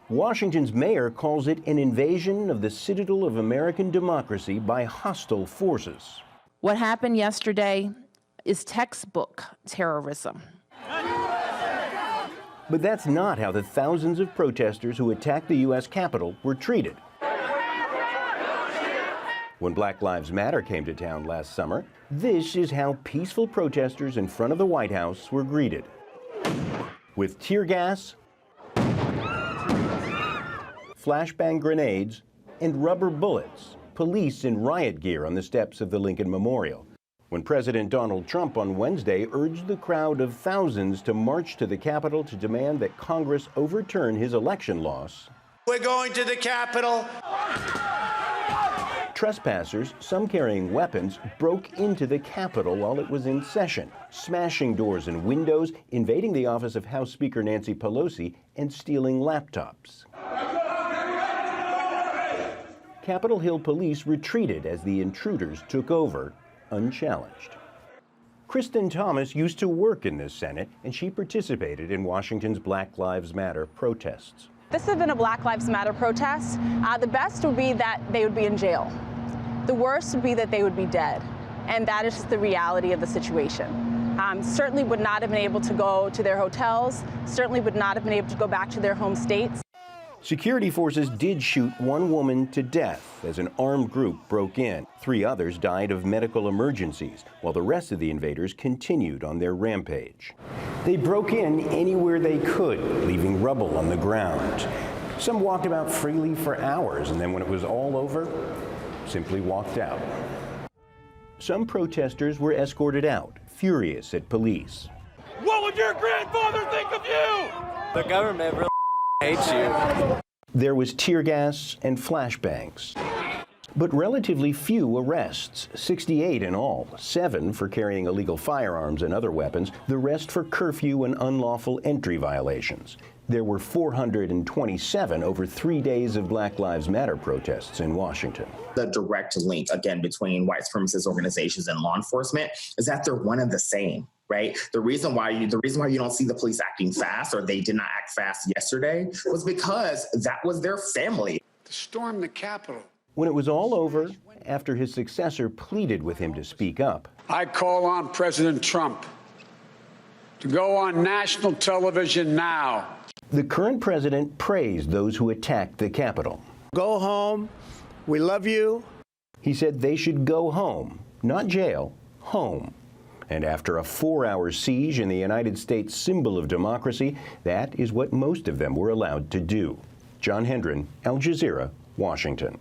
Washington's mayor calls it an invasion of the citadel of American democracy by hostile forces. What happened yesterday is textbook terrorism. But that's not how the thousands of protesters who attacked the U.S. Capitol were treated. When Black Lives Matter came to town last summer, this is how peaceful protesters in front of the White House were greeted. With tear gas, flashbang grenades, and rubber bullets, police in riot gear on the steps of the Lincoln Memorial. When President Donald Trump on Wednesday urged the crowd of thousands to march to the Capitol to demand that Congress overturn his election loss. We're going to the Capitol. Trespassers, some carrying weapons, broke into the Capitol while it was in session, smashing doors and windows, invading the office of House Speaker Nancy Pelosi, and stealing laptops. Capitol Hill police retreated as the intruders took over, unchallenged. Kristen Thomas used to work in this Senate, and she participated in Washington's Black Lives Matter protests. This has been a Black Lives Matter protest. The best would be that they would be in jail. The worst would be that they would be dead. And that is just the reality of the situation. Certainly would not have been able to go to their hotels, certainly would not have been able to go back to their home states. Security forces did shoot one woman to death as an armed group broke in. 3 others died of medical emergencies, while the rest of the invaders continued on their rampage. They broke in anywhere they could, leaving rubble on the ground. Some walked about freely for hours, and then when it was all over, simply walked out. Some protesters were escorted out, furious at police. What would your grandfather think of you? The government really hates you. There was tear gas and flashbangs. But relatively few arrests, 68 in all, 7 for carrying illegal firearms and other weapons, the rest for curfew and unlawful entry violations. There were 427 over 3 days of Black Lives Matter protests in Washington. The direct link, again, between white supremacist organizations and law enforcement is that they're one and the same. Right? The reason why you don't see the police acting fast, or they did not act fast yesterday, was because that was their family. To storm the Capitol. When it was all over, after his successor pleaded with him to speak up, I call on President Trump to go on national television now. The current president praised those who attacked the Capitol. Go home. We love you. He said they should go home, not jail, home. And after a 4-hour siege in the United States symbol of democracy, that is what most of them were allowed to do. John Hendren, Al Jazeera, Washington.